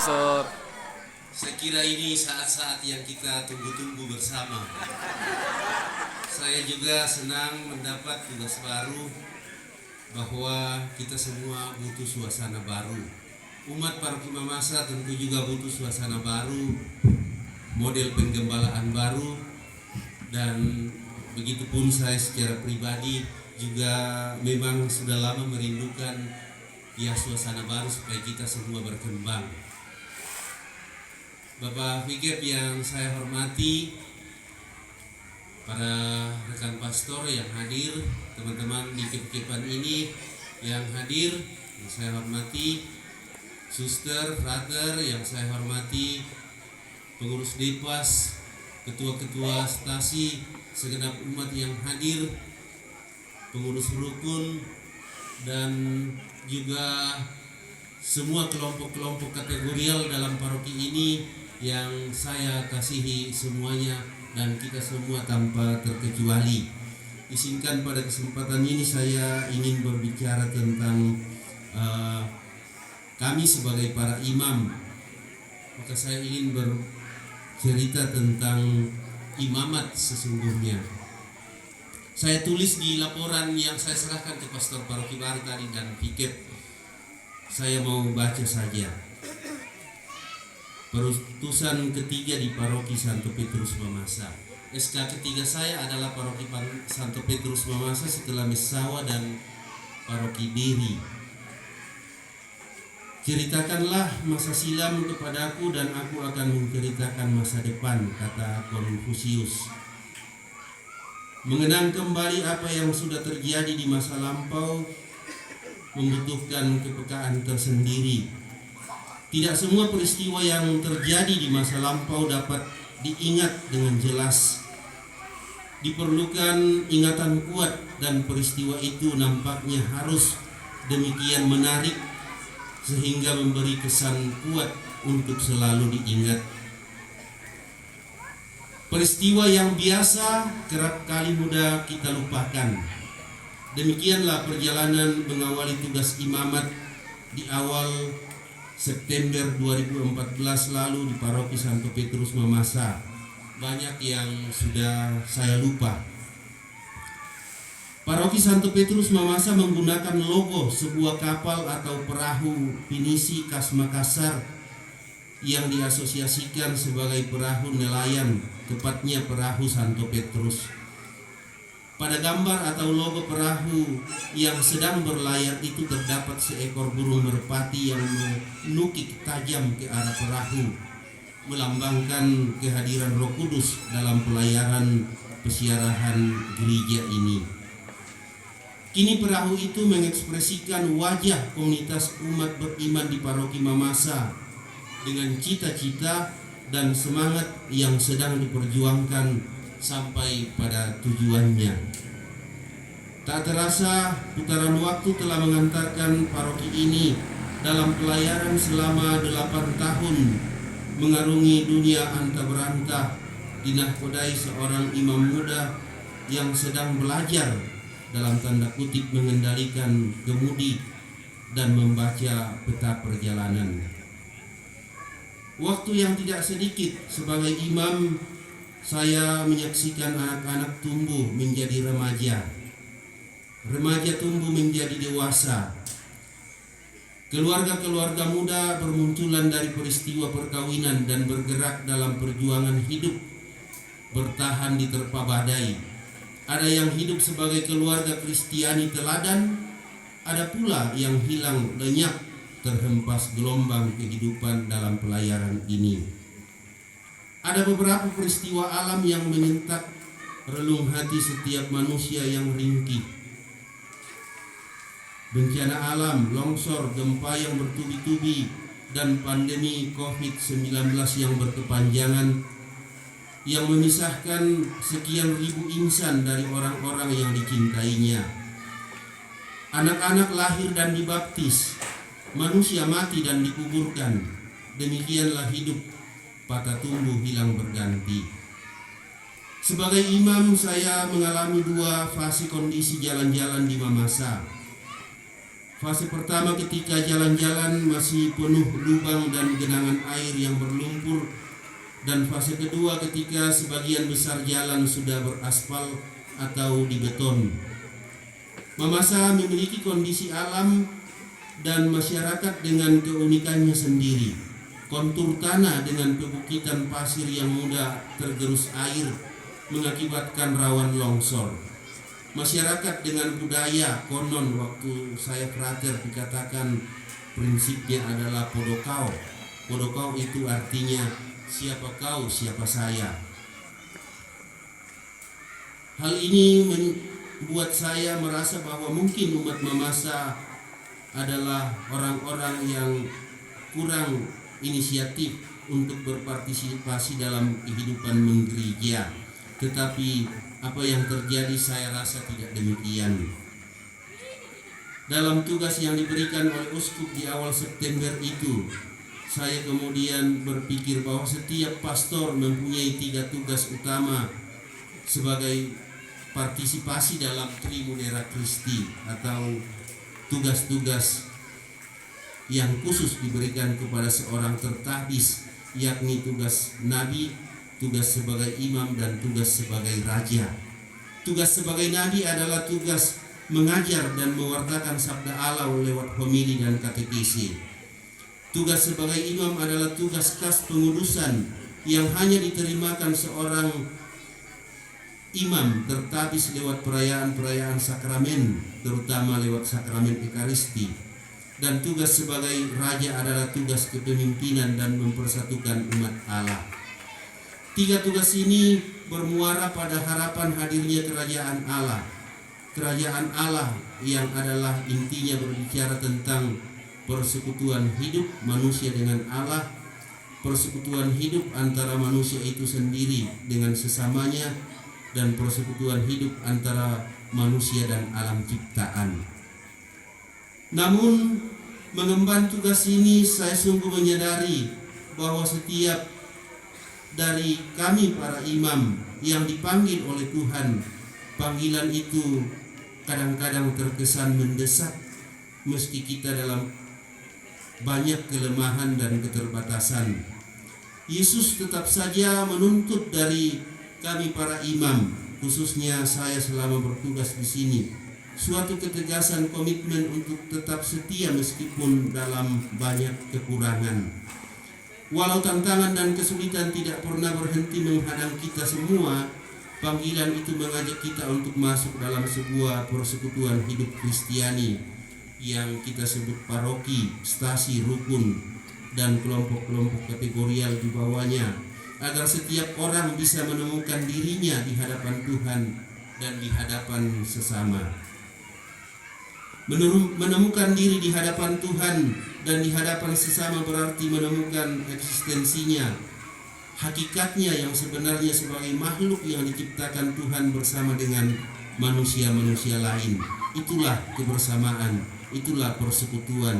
Pastor. Saya kira ini saat-saat yang kita tunggu-tunggu bersama. Saya juga senang mendapat tugas baru bahwa kita semua butuh suasana baru. Umat Paroki Mamasa tentu juga butuh suasana baru, model penggembalaan baru, dan begitupun saya secara pribadi juga memang sudah lama merindukan suasana baru supaya kita semua berkembang. Bapak Fikep yang saya hormati, para rekan pastor yang hadir, teman-teman di Kip-Kipan ini yang hadir, yang saya hormati, suster, frater yang saya hormati, pengurus Depas, ketua-ketua stasi, segenap umat yang hadir, pengurus rukun, dan juga semua kelompok-kelompok kategorial dalam paroki ini yang saya kasihi semuanya dan kita semua tanpa terkecuali. Izinkan pada kesempatan ini saya ingin berbicara tentang kami sebagai para imam. Maka saya ingin bercerita tentang imamat sesungguhnya. Saya tulis di laporan yang saya serahkan ke Pastor Paroki Baru tadi dan Fikep. Saya mau baca saja. Perutusan ketiga di Paroki Santo Petrus Mamasa. SK ketiga saya adalah Paroki Santo Petrus Mamasa setelah Mesawa dan Paroki Diri. Ceritakanlah masa silam kepadaku dan aku akan menceritakan masa depan, kata Konfusius. Mengenang kembali apa yang sudah terjadi di masa lampau membutuhkan kepekaan tersendiri. Tidak semua peristiwa yang terjadi di masa lampau dapat diingat dengan jelas. Diperlukan ingatan kuat dan peristiwa itu nampaknya harus demikian menarik sehingga memberi kesan kuat untuk selalu diingat. Peristiwa yang biasa kerap kali mudah kita lupakan. Demikianlah perjalanan mengawali tugas imamat di awal September 2014 lalu di Paroki Santo Petrus Mamasa. Banyak yang sudah saya lupa. Paroki Santo Petrus Mamasa menggunakan logo sebuah kapal atau perahu pinisi khas Makassar yang diasosiasikan sebagai perahu nelayan, tepatnya perahu Santo Petrus. Pada gambar atau logo perahu yang sedang berlayar itu terdapat seekor burung merpati yang menukik tajam ke arah perahu, melambangkan kehadiran Roh Kudus dalam pelayaran pesiarahan gereja ini. Kini perahu itu mengekspresikan wajah komunitas umat beriman di Paroki Mamasa dengan cita-cita dan semangat yang sedang diperjuangkan sampai pada tujuannya. Tak terasa putaran waktu telah mengantarkan paroki ini dalam pelayaran selama 8 tahun mengarungi dunia anta berantah dinahkodai seorang imam muda yang sedang belajar dalam tanda kutip mengendalikan kemudi dan membaca peta perjalanan. Waktu yang tidak sedikit sebagai imam saya menyaksikan anak-anak tumbuh menjadi remaja, remaja tumbuh menjadi dewasa. Keluarga-keluarga muda bermunculan dari peristiwa perkawinan dan bergerak dalam perjuangan hidup, bertahan di terpa badai. Ada yang hidup sebagai keluarga Kristiani teladan, ada pula yang hilang lenyap terhempas gelombang kehidupan dalam pelayaran ini. Ada beberapa peristiwa alam yang menyentak relung hati setiap manusia yang ringkih. Bencana alam, longsor, gempa yang bertubi-tubi, dan pandemi COVID-19 yang berkepanjangan yang memisahkan sekian ribu insan dari orang-orang yang dicintainya. Anak-anak lahir dan dibaptis, manusia mati dan dikuburkan. Demikianlah hidup, patah tumbuh hilang berganti. Sebagai imam saya mengalami 2 fase kondisi jalan-jalan di Mamasa. Fase pertama ketika jalan-jalan masih penuh lubang dan genangan air yang berlumpur, dan fase kedua ketika sebagian besar jalan sudah beraspal atau dibeton. Mamasa memiliki kondisi alam dan masyarakat dengan keunikannya sendiri. Kontur tanah dengan pebukitan pasir yang mudah tergerus air mengakibatkan rawan longsor. Masyarakat dengan budaya konon waktu saya frater dikatakan prinsipnya adalah podokau. Podokau itu artinya siapa kau, siapa saya. Hal ini membuat saya merasa bahwa mungkin umat Mamasa adalah orang-orang yang kurang inisiatif untuk berpartisipasi dalam kehidupan menggereja. Tetapi apa yang terjadi saya rasa tidak demikian. Dalam tugas yang diberikan oleh uskup di awal September itu, saya kemudian berpikir bahwa setiap pastor mempunyai 3 tugas utama sebagai partisipasi dalam Trimundera Christi, atau tugas-tugas yang khusus diberikan kepada seorang tertahbis, yakni tugas nabi, tugas sebagai imam, dan tugas sebagai raja. Tugas sebagai nabi adalah tugas mengajar dan mewartakan sabda Allah lewat homili dan katekisi. Tugas sebagai imam adalah tugas khas pengudusan yang hanya diterimakan seorang imam tertapis lewat perayaan-perayaan sakramen, terutama lewat sakramen Ekaristi. Dan tugas sebagai raja adalah tugas kepemimpinan dan mempersatukan umat Allah. 3 tugas ini bermuara pada harapan hadirnya kerajaan Allah. Kerajaan Allah yang adalah intinya berbicara tentang persekutuan hidup manusia dengan Allah, persekutuan hidup antara manusia itu sendiri dengan sesamanya, dan persekutuan hidup antara manusia dan alam ciptaan. Namun mengemban tugas ini saya sungguh menyadari bahwa setiap dari kami para imam yang dipanggil oleh Tuhan, panggilan itu kadang-kadang terkesan mendesak meski kita dalam banyak kelemahan dan keterbatasan. Yesus tetap saja menuntut dari kami para imam, khususnya saya selama bertugas di sini, suatu ketegasan komitmen untuk tetap setia meskipun dalam banyak kekurangan. Walau tantangan dan kesulitan tidak pernah berhenti menghadang kita semua, panggilan itu mengajak kita untuk masuk dalam sebuah persekutuan hidup Kristiani yang kita sebut paroki, stasi, rukun, dan kelompok-kelompok kategorial di bawahnya, agar setiap orang bisa menemukan dirinya di hadapan Tuhan dan di hadapan sesama. Menemukan diri di hadapan Tuhan dan di hadapan sesama berarti menemukan eksistensinya, hakikatnya yang sebenarnya sebagai makhluk yang diciptakan Tuhan bersama dengan manusia-manusia lain. Itulah kebersamaan, itulah persekutuan.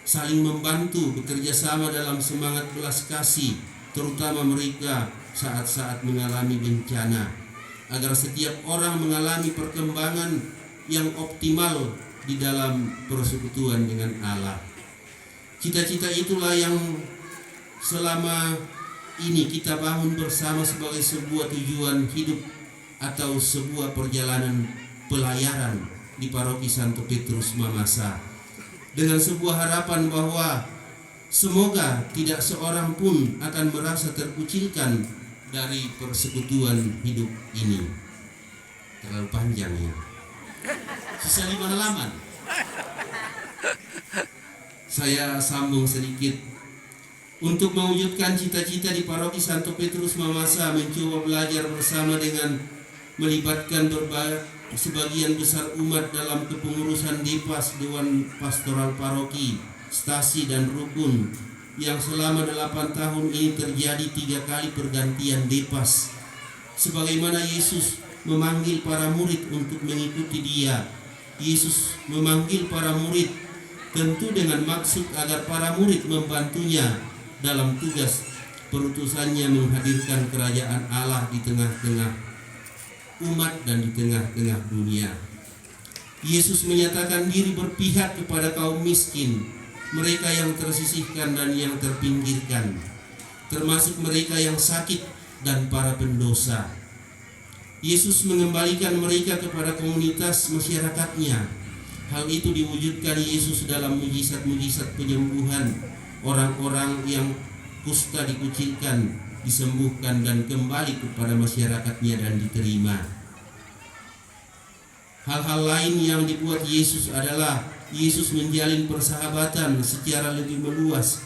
Saling membantu, bekerja sama dalam semangat belas kasih, terutama mereka saat-saat mengalami bencana, agar setiap orang mengalami perkembangan yang optimal di dalam persekutuan dengan Allah. Cita-cita itulah yang selama ini kita bangun bersama sebagai sebuah tujuan hidup atau sebuah perjalanan pelayaran di Paroki Santo Petrus Mamasa, dengan sebuah harapan bahwa semoga tidak seorang pun akan merasa terkucilkan dari persekutuan hidup ini. Terlalu panjang ya. Sisa 5 halaman. Saya sambung sedikit. Untuk mewujudkan cita-cita di Paroki Santo Petrus Mamasa, mencoba belajar bersama dengan melibatkan sebagian besar umat dalam kepengurusan Depas, Dewan Pastoral Paroki, Stasi, dan Rukun, yang selama 8 tahun ini terjadi 3 kali pergantian Depas. Sebagaimana Yesus memanggil para murid untuk mengikuti Dia, Yesus memanggil para murid tentu dengan maksud agar para murid membantunya dalam tugas perutusannya menghadirkan kerajaan Allah di tengah-tengah umat dan di tengah-tengah dunia. Yesus menyatakan diri berpihak kepada kaum miskin, mereka yang tersisihkan dan yang terpinggirkan, termasuk mereka yang sakit dan para pendosa. Yesus mengembalikan mereka kepada komunitas masyarakatnya. Hal itu diwujudkan Yesus dalam mujizat-mujizat penyembuhan orang-orang yang kusta dikucilkan, disembuhkan dan kembali kepada masyarakatnya dan diterima. Hal-hal lain yang dibuat Yesus adalah Yesus menjalin persahabatan secara lebih meluas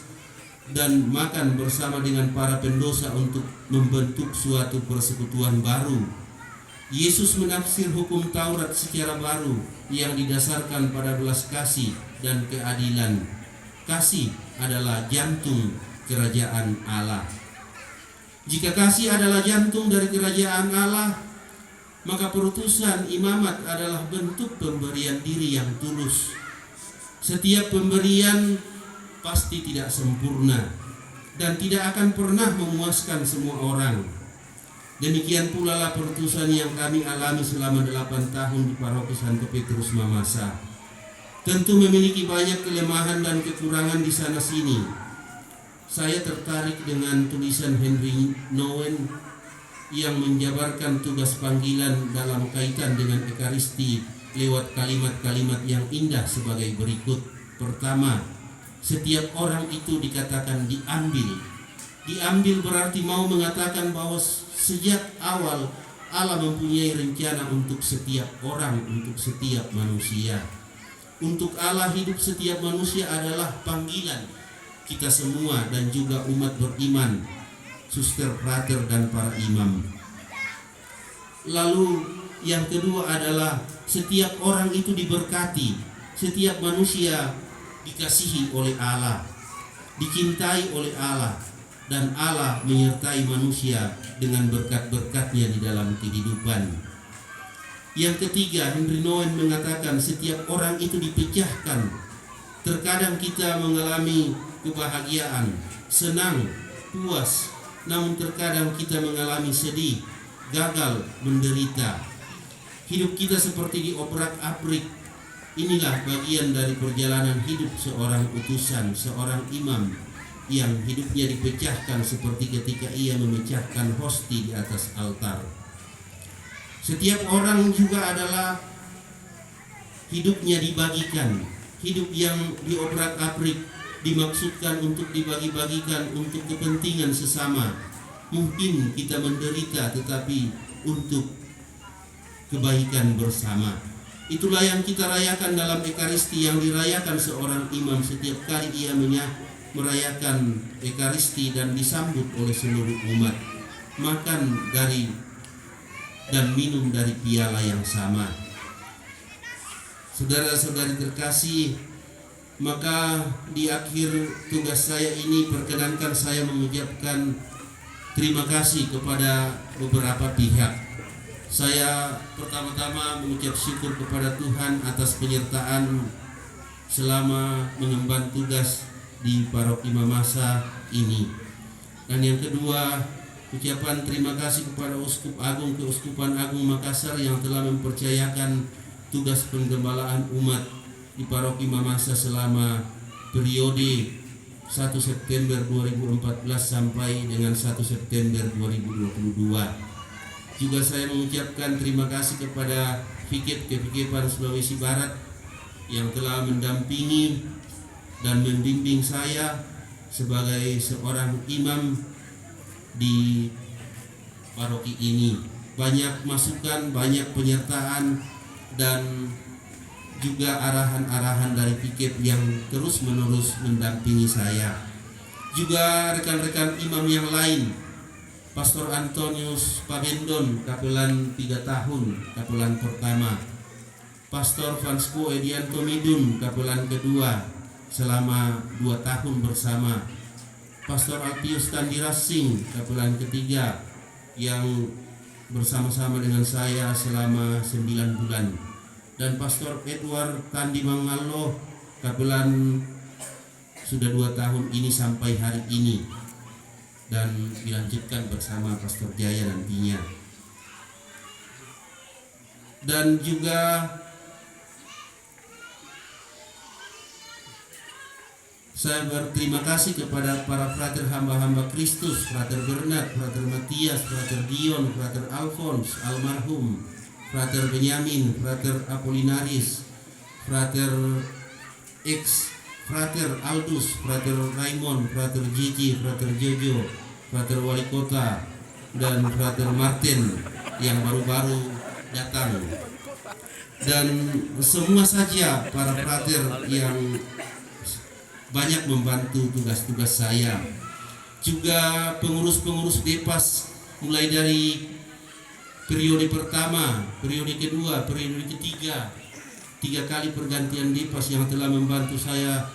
dan makan bersama dengan para pendosa untuk membentuk suatu persekutuan baru. Yesus menafsir hukum Taurat secara baru yang didasarkan pada belas kasih dan keadilan. Kasih adalah jantung kerajaan Allah. Jika kasih adalah jantung dari kerajaan Allah, maka perutusan imamat adalah bentuk pemberian diri yang tulus. Setiap pemberian pasti tidak sempurna dan tidak akan pernah memuaskan semua orang. Demikian pula lah perutusan yang kami alami selama 8 tahun di Paroki Santo Petrus Mamasa. Tentu memiliki banyak kelemahan dan kekurangan di sana sini. Saya tertarik dengan tulisan Henry Nouwen yang menjabarkan tugas panggilan dalam kaitan dengan Ekaristi lewat kalimat-kalimat yang indah sebagai berikut. Pertama, setiap orang itu dikatakan diambil. Diambil berarti mau mengatakan bahwa sejak awal Allah mempunyai rencana untuk setiap orang, untuk setiap manusia. Untuk Allah, hidup setiap manusia adalah panggilan kita semua dan juga umat beriman, suster, frater, dan para imam. Lalu yang kedua adalah setiap orang itu diberkati. Setiap manusia dikasihi oleh Allah, dicintai oleh Allah, dan Allah menyertai manusia dengan berkat-berkatnya di dalam kehidupan. Yang ketiga, Henry Nouwen mengatakan setiap orang itu dipecahkan. Terkadang kita mengalami kebahagiaan, senang, puas, namun terkadang kita mengalami sedih, gagal, menderita. Hidup kita seperti diobrak-abrik. Inilah bagian dari perjalanan hidup seorang utusan, seorang imam yang hidupnya dipecahkan seperti ketika ia memecahkan hosti di atas altar. Setiap orang juga adalah hidupnya dibagikan. Hidup yang diobrak-abrik dimaksudkan untuk dibagi-bagikan untuk kepentingan sesama. Mungkin kita menderita tetapi untuk kebaikan bersama. Itulah yang kita rayakan dalam Ekaristi yang dirayakan seorang imam setiap kali ia merayakan Ekaristi dan disambut oleh seluruh umat. Makan dari dan minum dari piala yang sama. Saudara-saudari terkasih, maka di akhir tugas saya ini perkenankan saya mengucapkan terima kasih kepada beberapa pihak. Saya pertama-tama mengucap syukur kepada Tuhan atas penyertaan selama mengemban tugas di Paroki Mamasa ini. Dan yang kedua, ucapan terima kasih kepada Uskup Agung Keuskupan Agung Makassar yang telah mempercayakan tugas penggembalaan umat di Paroki Mamasa selama periode 1 September 2014 sampai dengan 1 September 2022. Juga saya mengucapkan terima kasih kepada Fikep Kepikepan Sulawesi Barat yang telah mendampingi dan membimbing saya sebagai seorang imam di paroki ini. Banyak masukan, banyak penyertaan dan juga arahan-arahan dari Fikep yang terus-menerus mendampingi saya. Juga rekan-rekan imam yang lain, Pastor Antonius Pabendon, kapelan 3 tahun, kapelan pertama. Pastor Vansco Edianto Midun, kapelan kedua, selama 2 tahun bersama. Pastor Alpius Tandirasing, kapelan ketiga, yang bersama-sama dengan saya selama 9 bulan. Dan Pastor Edward Tandi Mangalo, kapelan sudah 2 tahun ini sampai hari ini, dan dilanjutkan bersama Pastor Jaya nantinya. Dan juga Saya berterima kasih kepada para frater hamba-hamba Kristus, Frater Bernard, Frater Matias, Frater Dion, Frater Alphonse, almarhum, Frater Benyamin, Frater Apolinaris, Frater X, Frater Aldus, Frater Raymond, Frater Gigi, Frater Jojo, Frater Wali Kota, dan Frater Martin yang baru-baru datang. Dan semua saja para frater yang banyak membantu tugas-tugas saya. Juga pengurus-pengurus Depas mulai dari periode pertama, periode kedua, periode ketiga, 3 kali pergantian Depas yang telah membantu saya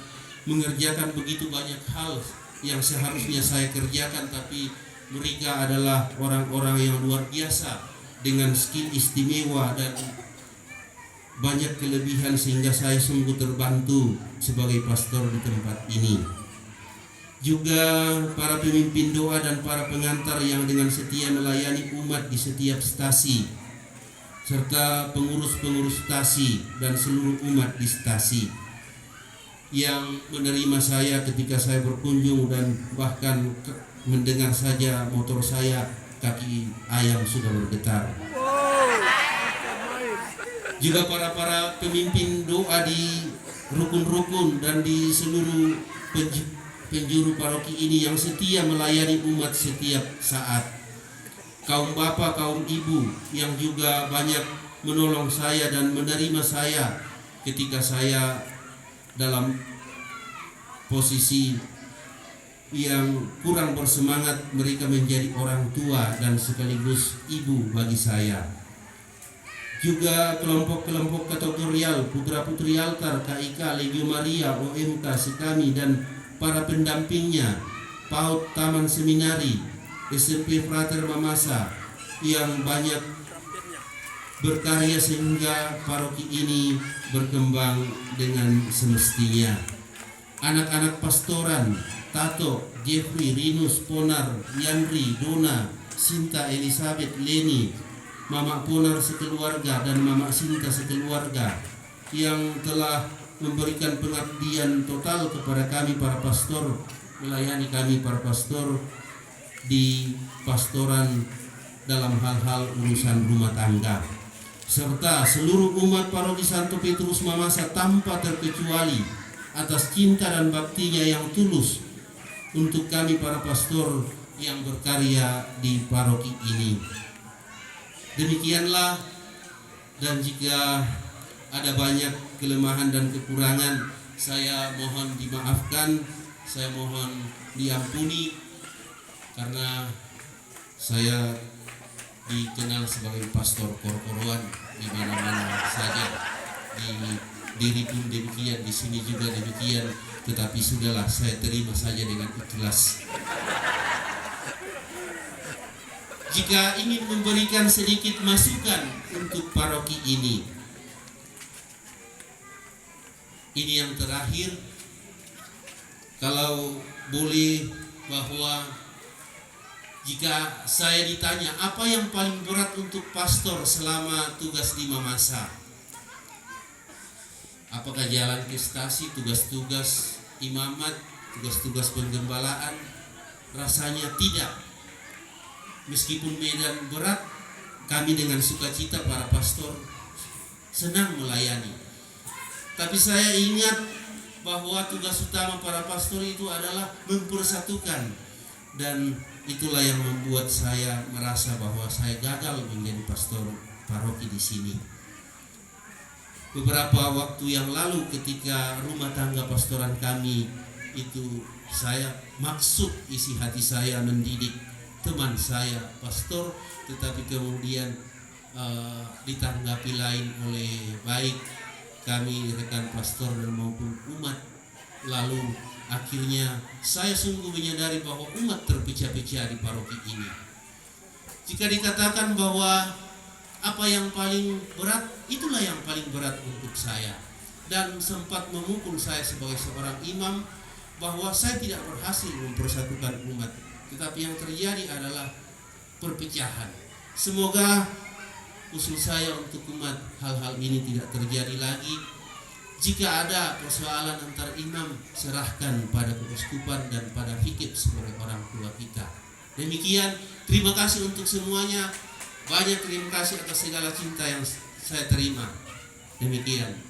mengerjakan begitu banyak hal yang seharusnya saya kerjakan, tapi mereka adalah orang-orang yang luar biasa dengan skill istimewa dan banyak kelebihan sehingga saya sungguh terbantu sebagai pastor di tempat ini. Juga para pemimpin doa dan para pengantar yang dengan setia melayani umat di setiap stasi, serta pengurus-pengurus stasi dan seluruh umat di stasi yang menerima saya ketika saya berkunjung dan bahkan mendengar saja motor saya kaki ayam sudah bergetar. Juga para pemimpin doa di rukun-rukun dan di seluruh penjuru paroki ini yang setia melayani umat setiap saat. Kaum bapak, kaum ibu yang juga banyak menolong saya dan menerima saya ketika saya dalam posisi yang kurang bersemangat. Mereka menjadi orang tua dan sekaligus ibu bagi saya. Juga kelompok-kelompok kategorial, putra-putri altar, KIK, Legio Maria, OMK, Sekami, dan para pendampingnya, PAUD Taman Seminari, SMP Frater Mamasa, yang banyak berkarya sehingga paroki ini berkembang dengan semestinya. Anak-anak pastoran, Tato, Jeffrey, Rinus, Ponar, Yandri, Dona, Sinta, Elizabeth, Leni, Mama Ponar sekeluarga dan Mama Sinta sekeluarga yang telah memberikan pengabdian total kepada kami para pastor, melayani kami para pastor di pastoran dalam hal-hal urusan rumah tangga, serta seluruh umat paroki Santo Petrus Mamasa tanpa terkecuali atas cinta dan baktinya yang tulus untuk kami para pastor yang berkarya di paroki ini. Demikianlah, dan jika ada banyak kelemahan dan kekurangan, saya mohon dimaafkan, saya mohon diampuni, karena saya dikenal sebagai pastor kor-koruan di mana-mana saja. Di diri pun demikian, di sini juga demikian, tetapi sudahlah, saya terima saja dengan ikhlas. Jika ingin memberikan sedikit masukan untuk paroki ini yang terakhir, kalau boleh, bahwa jika saya ditanya apa yang paling berat untuk pastor selama tugas di Mamasa, apakah jalan ke stasi, tugas-tugas imamat, tugas-tugas penggembalaan? Rasanya tidak. Meskipun medan berat, kami dengan sukacita para pastor senang melayani. Tapi saya ingat bahwa tugas utama para pastor itu adalah mempersatukan, dan itulah yang membuat saya merasa bahwa saya gagal menjadi pastor paroki di sini. Beberapa waktu yang lalu ketika rumah tangga pastoran kami itu, saya maksud isi hati saya mendidik teman saya pastor, tetapi kemudian ditanggapi lain oleh baik kami rekan pastor dan maupun umat. Lalu akhirnya saya sungguh menyadari bahwa umat terpecah-pecah di paroki ini. Jika dikatakan bahwa apa yang paling berat, itulah yang paling berat untuk saya, dan sempat memukul saya sebagai seorang imam bahwa saya tidak berhasil mempersatukan umat. Tetapi yang terjadi adalah perpecahan. Semoga usul saya untuk umat hal-hal ini tidak terjadi lagi, Jika ada persoalan antar imam, serahkan pada keuskupan dan pada fikih sebagai orang tua kita. Demikian, terima kasih untuk semuanya. Banyak terima kasih atas segala cinta yang saya terima. Demikian.